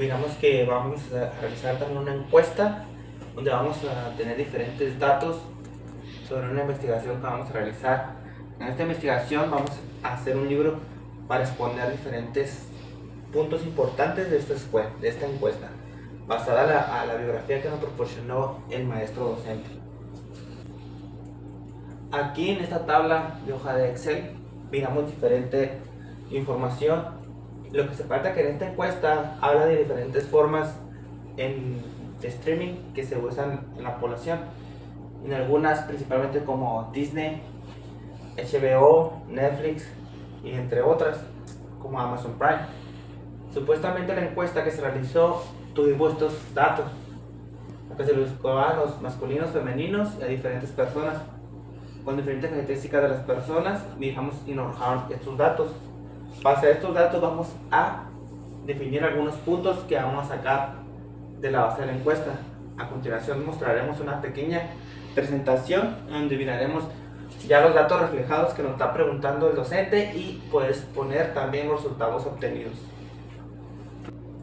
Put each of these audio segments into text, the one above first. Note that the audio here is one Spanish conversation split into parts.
digamos que vamos a realizar también una encuesta donde vamos a tener diferentes datos sobre una investigación que vamos a realizar. En esta investigación vamos a hacer un libro para exponer diferentes puntos importantes de esta encuesta, basada a la biografía que nos proporcionó el maestro docente. Aquí en esta tabla de hoja de Excel miramos diferente información. Lo que se trata que en esta encuesta habla de diferentes formas de streaming que se usan en la población. En algunas principalmente como Disney, HBO, Netflix y entre otras como Amazon Prime. Supuestamente la encuesta que se realizó tuvimos estos datos, que se los buscó a los masculinos, femeninos y a diferentes personas con diferentes características de las personas, miramos y nos arrojaron estos datos. Base a estos datos vamos a definir algunos puntos que vamos a sacar de la base de la encuesta. A continuación mostraremos una pequeña presentación donde miraremos ya los datos reflejados que nos está preguntando el docente y puedes poner también los resultados obtenidos.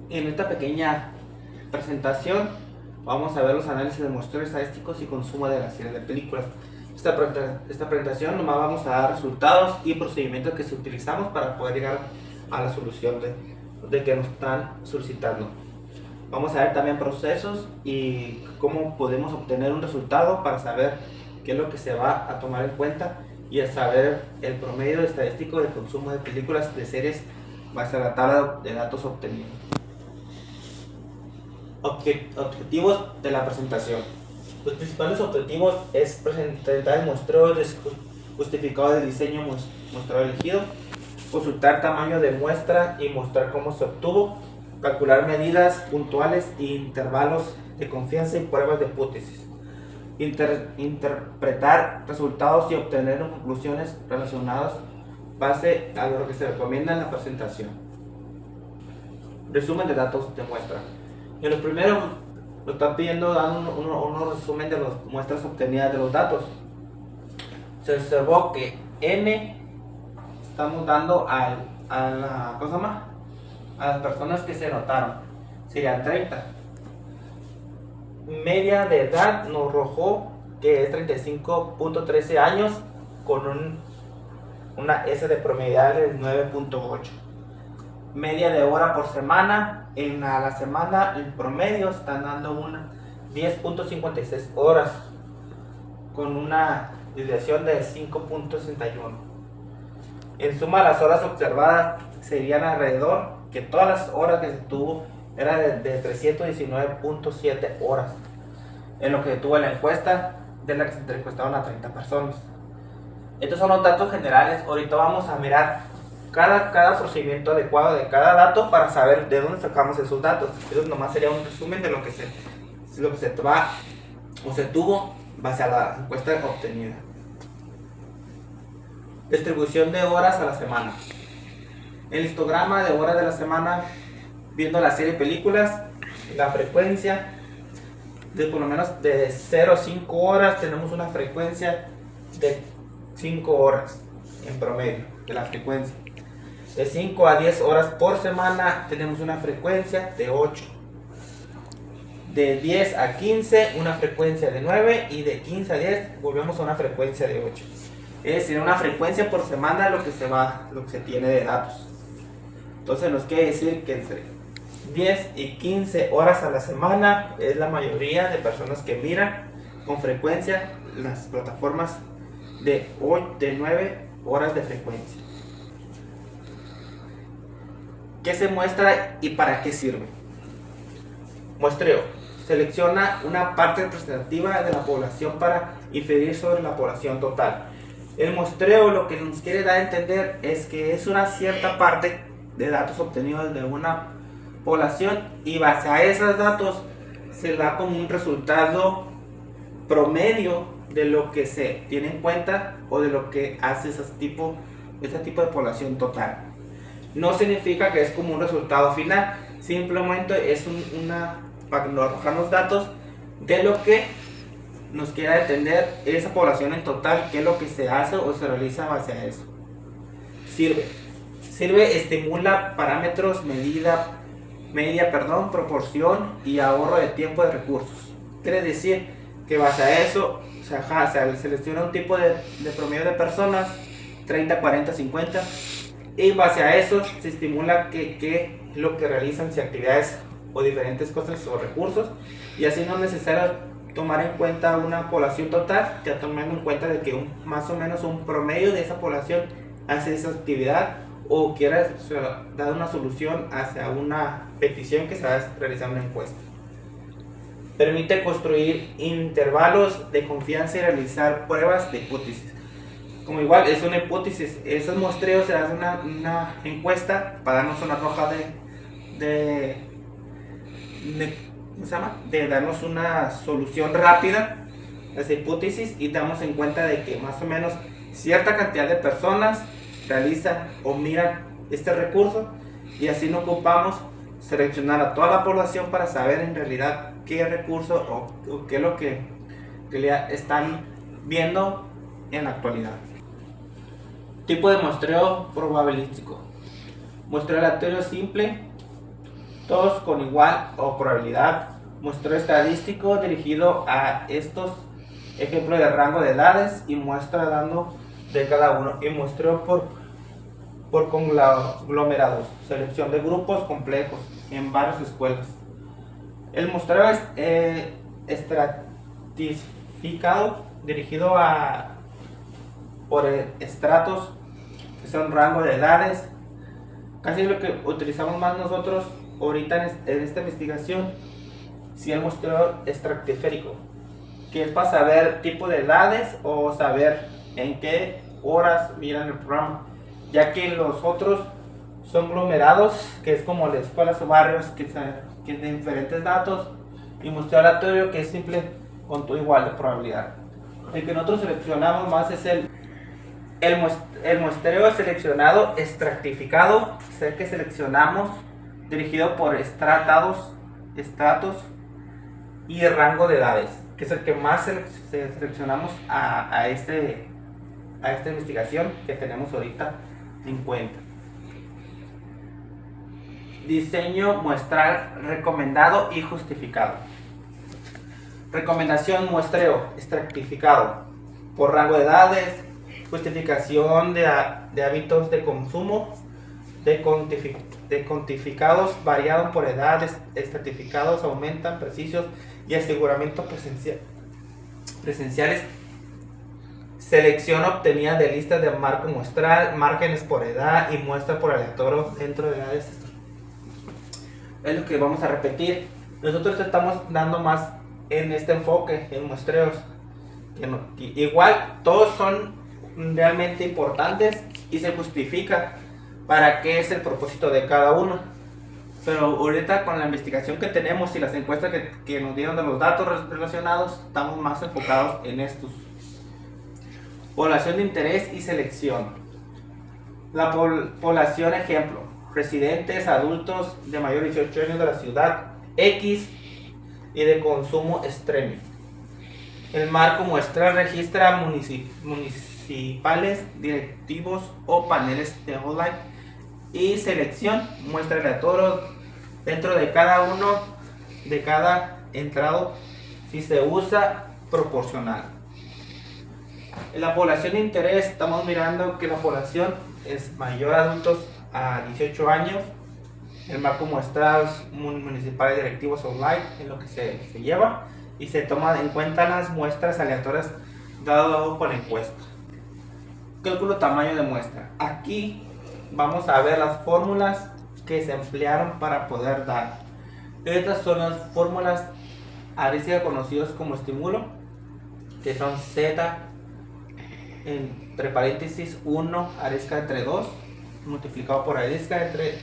En esta pequeña presentación vamos a ver los análisis de muestreo estadísticos y consumo de la serie de películas. Esta presentación nomás vamos a dar resultados y procedimientos que se utilizamos para poder llegar a la solución de que nos están solicitando. Vamos a ver también procesos y cómo podemos obtener un resultado para saber qué es lo que se va a tomar en cuenta y a saber el promedio estadístico del consumo de películas de series base a la tabla de datos obtenidos. Objetivos de la presentación. Los principales objetivos es presentar el muestreo justificado del diseño muestreo elegido, consultar tamaño de muestra y mostrar cómo se obtuvo, calcular medidas puntuales e intervalos de confianza y pruebas de hipótesis, interpretar resultados y obtener conclusiones relacionadas base a lo que se recomienda en la presentación. Resumen de datos de muestra. En lo primero nos están pidiendo dar un resumen de las muestras obtenidas de los datos. Se observó que N estamos dando a las personas que se notaron, serían 30. Media de edad nos arrojó que es 35.13 años con una S de promedial de 9.8. Media de hora por semana, en la semana el promedio están dando una 10.56 horas con una desviación de 5.61. En suma, las horas observadas serían alrededor, que todas las horas que se tuvo era de 319.7 horas en lo que se tuvo en la encuesta, de la que se encuestaron a 30 personas. Estos son los datos generales. Ahorita vamos a mirar cada procedimiento adecuado de cada dato para saber de dónde sacamos esos datos. Eso nomás sería un resumen de lo que se tuvo base a la encuesta obtenida. Distribución de horas a la semana. El histograma de horas de la semana, viendo la serie de películas, la frecuencia de por lo menos de 0 a 5 horas, tenemos una frecuencia de 5 horas en promedio de la frecuencia. De 5 a 10 horas por semana tenemos una frecuencia de 8. De 10 a 15 una frecuencia de 9 y de 15 a 10 volvemos a una frecuencia de 8. Es decir, una frecuencia por semana lo que se tiene de datos. Entonces nos quiere decir que entre 10 y 15 horas a la semana es la mayoría de personas que miran con frecuencia las plataformas de 9 horas de frecuencia. ¿Qué se muestra y para qué sirve? Muestreo. Selecciona una parte representativa de la población para inferir sobre la población total. El muestreo lo que nos quiere dar a entender es que es una cierta parte de datos obtenidos de una población y base a esos datos se da como un resultado promedio de lo que se tiene en cuenta o de lo que hace ese tipo de población total. No significa que es como un resultado final, simplemente es para arrojarnos datos de lo que nos quiera entender esa población en total, qué es lo que se hace o se realiza base a eso. Sirve, estimula parámetros, medida proporción y ahorro de tiempo de recursos. Quiere decir que base a eso se selecciona un tipo de promedio de personas, 30, 40, 50, y base a eso se estimula que lo que realizan, si actividades o diferentes cosas o recursos, y así no es necesario tomar en cuenta una población total, ya tomando en cuenta de que más o menos un promedio de esa población hace esa actividad o quiera dar una solución hacia una petición que se va a realizar una encuesta. Permite construir intervalos de confianza y realizar pruebas de hipótesis. Como igual es una hipótesis, esos muestreos se hace una encuesta para darnos una roja ¿cómo se llama? De darnos una solución rápida a esa hipótesis, y damos en cuenta de que más o menos cierta cantidad de personas realizan o miran este recurso, y así no ocupamos seleccionar a toda la población para saber en realidad qué recurso o qué es lo que están viendo en la actualidad. Tipo de muestreo probabilístico. Muestreo aleatorio simple, todos con igual o probabilidad. Muestreo estadístico dirigido a estos ejemplos de rango de edades y muestra dando de cada uno. Y muestreo por conglomerados, selección de grupos complejos en varias escuelas. El muestreo es estratificado dirigido por estratos, que son rango de edades. Casi lo que utilizamos más nosotros ahorita en esta investigación, si el muestreo estratiférico, que es para saber tipo de edades o saber en qué horas miran el programa, ya que los otros son glomerados, que es como las escuelas o barrios que tienen diferentes datos, y muestreo aleatorio, que es simple con todo igual de probabilidad. El que nosotros seleccionamos más es el muestreo seleccionado estratificado, es el que seleccionamos dirigido por estratos y rango de edades, que es el que más seleccionamos a esta investigación que tenemos ahorita en cuenta. Diseño muestral recomendado y justificado. Recomendación: muestreo estratificado por rango de edades, justificación de hábitos de consumo, de cuantificados variados por edades, estratificados aumentan, precisos y aseguramientos presenciales. Selección obtenida de listas de marco muestral, márgenes por edad y muestra por aleatorio dentro de edades. Es lo que vamos a repetir. Nosotros estamos dando más en este enfoque en muestreos, que igual todos son realmente importantes y se justifica para qué es el propósito de cada uno, pero ahorita con la investigación que tenemos y las encuestas que nos dieron de los datos relacionados, estamos más enfocados en estos. Población de interés y selección. La población ejemplo: residentes adultos de mayor de 18 años de la ciudad X y de consumo extremo. El marco muestral registra municipales, directivos o paneles de online. Y selección: muestra aleatorio dentro de cada uno de cada entrado, si se usa proporcional. En la población de interés estamos mirando que la población es mayor adultos a 18 años. El marco muestral municipales, directivos online en lo que se lleva, y se toman en cuenta las muestras aleatorias dado por la encuesta. Cálculo tamaño de muestra. Aquí vamos a ver las fórmulas que se emplearon para poder dar. Estas son las fórmulas aritméticas conocidas como estímulo, que son Z entre paréntesis 1 aritmética entre 2 multiplicado por aritmética entre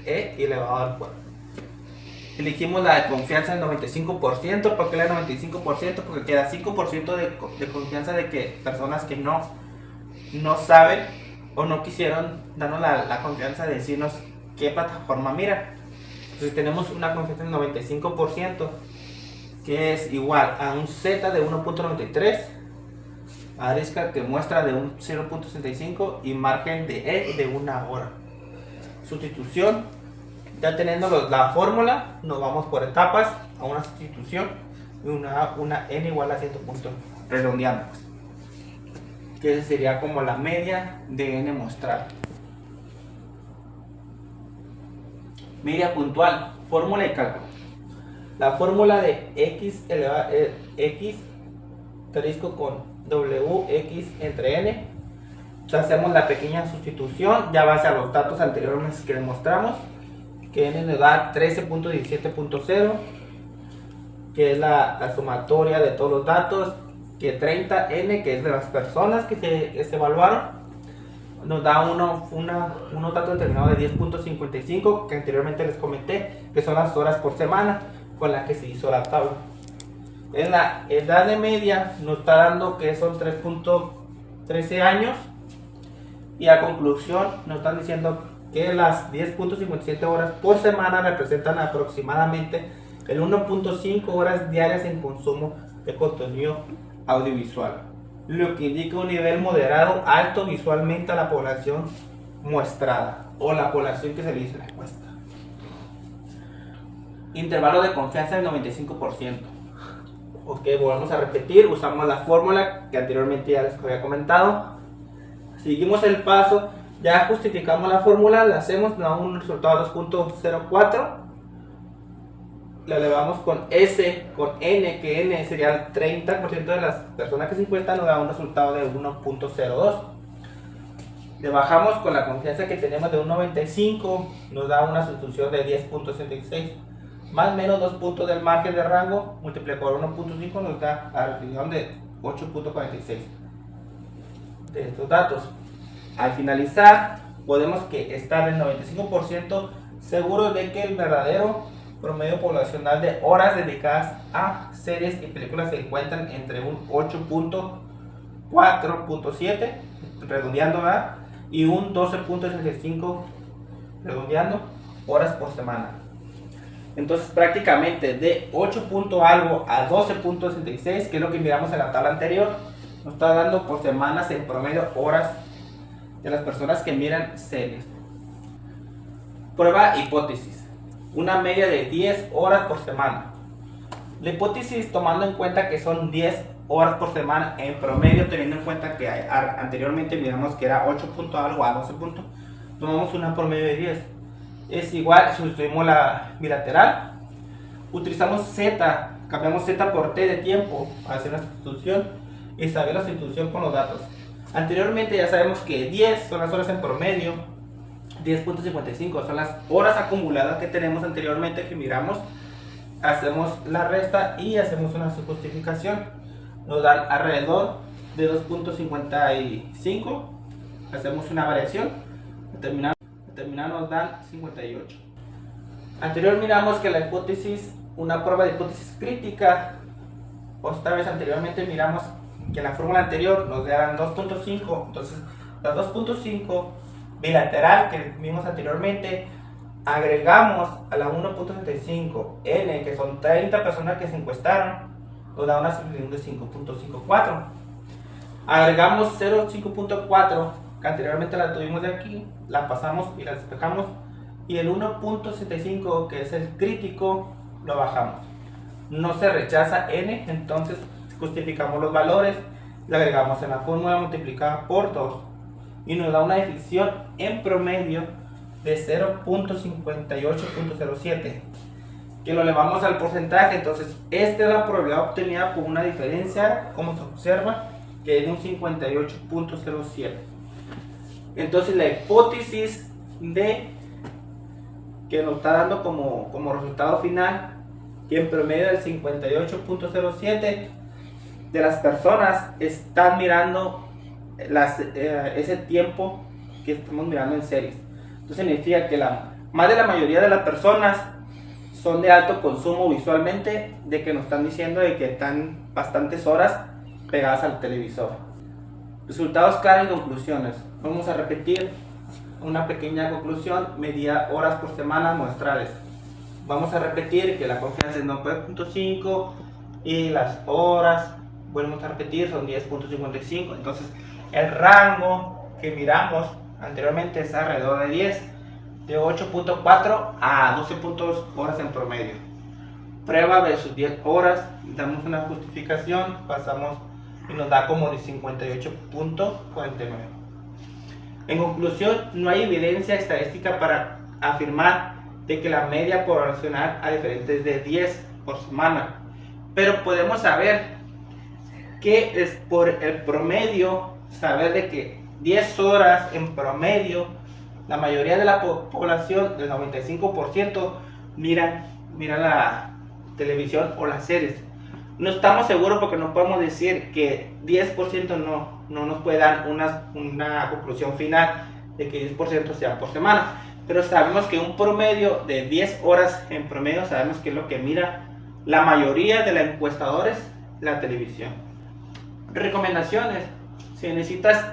E y elevado al 4. Elegimos la de confianza del 95%. ¿Por qué la del 95%? Porque queda 5% de confianza de que personas que no saben o no quisieron darnos la confianza de decirnos qué plataforma mira. Entonces tenemos una confianza del 95%, que es igual a un Z de 1.93, aritmética que muestra de un 0.65 y margen de E de 1 hora. Sustitución: Ya teniendo la fórmula, nos vamos por etapas a una sustitución y una n igual a cierto punto, redondeando, que sería como la media de n mostrada. Media puntual, fórmula y cálculo. La fórmula de x asterisco con wx entre n. Entonces hacemos la pequeña sustitución ya base a los datos anteriores que demostramos, que n nos da 13.17.0, que es la sumatoria de todos los datos, que 30n, que es de las personas que se evaluaron, nos da unos datos determinados de 10.55, que anteriormente les comenté, que son las horas por semana con las que se hizo la tabla. En la edad de media nos está dando que son 3.13 años, y a conclusión nos están diciendo que las 10.57 horas por semana representan aproximadamente el 1.5 horas diarias en consumo de contenido audiovisual, lo que indica un nivel moderado alto visualmente a la población muestrada o la población que se le hizo la encuesta. Intervalo de confianza del 95%. Ok, volvemos a repetir, usamos la fórmula que anteriormente ya les había comentado. Seguimos el paso, ya justificamos la fórmula, la hacemos, nos da un resultado de 2.04. Le elevamos con S, con N, que N sería el 30% de las personas que se encuestan, nos da un resultado de 1.02. Le bajamos con la confianza que tenemos de 1.95, nos da una sustitución de 10.66. Más o menos 2 puntos del margen de rango, multiplicado por 1.5 nos da la reducción de 8.46 de estos datos. Al finalizar, podemos estar el 95% seguros de que el verdadero promedio poblacional de horas dedicadas a series y películas se encuentran entre un 8.4.7 redondeando, ¿verdad? Y un 12.65 redondeando horas por semana. Entonces prácticamente de 8 algo a 12.66, que es lo que miramos en la tabla anterior, nos está dando por semanas en promedio horas de las personas que miran series. Prueba hipótesis. Una media de 10 horas por semana. La hipótesis, tomando en cuenta que son 10 horas por semana en promedio, teniendo en cuenta que anteriormente miramos que era 8 algo a 12 puntos, tomamos una promedio de 10. Es igual, sustituimos la bilateral, utilizamos Z, cambiamos Z por T de tiempo para hacer la sustitución y saber la sustitución con los datos. Anteriormente ya sabemos que 10 son las horas en promedio, 10.55 son las horas acumuladas que tenemos anteriormente que miramos. Hacemos la resta y hacemos una justificación. Nos dan alrededor de 2.55. Hacemos una variación. Terminar nos dan 58. Anterior miramos que la hipótesis, una prueba de hipótesis crítica. Otra vez anteriormente miramos que en la fórmula anterior nos dan 2.5. Entonces la 2.5 bilateral que vimos anteriormente, agregamos a la 1.75 n, que son 30 personas que se encuestaron, nos da una sustitución de 5.54. Agregamos 0.5.4, que anteriormente la tuvimos de aquí, la pasamos y la despejamos, y el 1.75, que es el crítico, lo bajamos. No se rechaza n, entonces justificamos los valores, le agregamos en la fórmula multiplicada por 2 y nos da una definición en promedio de 0.58.07, que lo elevamos al porcentaje. Entonces esta es la probabilidad obtenida por una diferencia, como se observa, que es de un 58.07. entonces la hipótesis que nos está dando como resultado final, que en promedio del 58.07 de las personas están mirando ese tiempo que estamos mirando en series. Entonces significa que más de la mayoría de las personas son de alto consumo visualmente, de que nos están diciendo de que están bastantes horas pegadas al televisor. Resultados claros y conclusiones. Vamos a repetir una pequeña conclusión: medida horas por semana muestrales. Vamos a repetir que la confianza es 9.5 y las horas, volvemos a repetir, son 10.55. Entonces el rango que miramos anteriormente es alrededor de 10. de 8.4 a 12 horas en promedio. Prueba versus 10 horas, damos una justificación, pasamos y nos da como de 58.49. En conclusión, no hay evidencia estadística para afirmar de que la media poblacional a diferentes de 10 por semana, pero podemos saber que es por el promedio, saber de que 10 horas en promedio, la mayoría de la población, del 95%, mira la televisión o las series. No estamos seguros porque no podemos decir que 10% no nos puede dar una conclusión final de que 10% sea por semana, pero sabemos que un promedio de 10 horas en promedio, sabemos que es lo que mira la mayoría de los encuestadores la televisión. Recomendaciones: si necesitas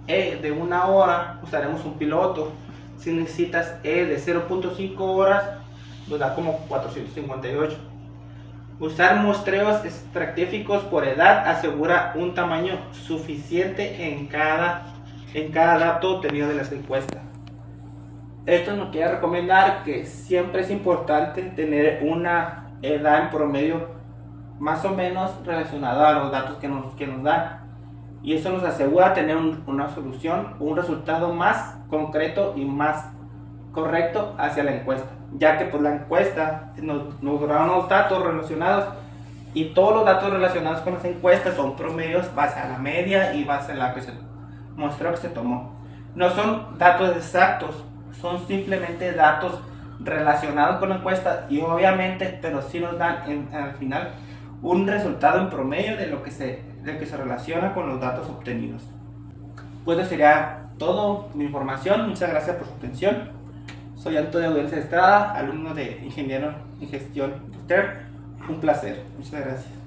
de 1 hora, usaremos un piloto. Si necesitas de 0.5 horas, nos da como 458. Usar muestreos estratigráficos por edad asegura un tamaño suficiente en cada dato obtenido de las encuestas. Esto nos quiere recomendar que siempre es importante tener una edad en promedio más o menos relacionada a los datos que nos dan, y eso nos asegura tener una solución, un resultado más concreto y más correcto hacia la encuesta, ya que pues la encuesta nos da unos datos relacionados, y todos los datos relacionados con las encuestas son promedios base a la media y base a la que se mostró que se tomó. No son datos exactos, son simplemente datos relacionados con la encuesta, y obviamente, pero sí nos dan al final un resultado en promedio de lo que se relaciona con los datos obtenidos. Pues eso sería todo mi información. Muchas gracias por su atención. Soy Antonio Estrada, alumno de Ingeniero en Gestión. Un placer. Muchas gracias.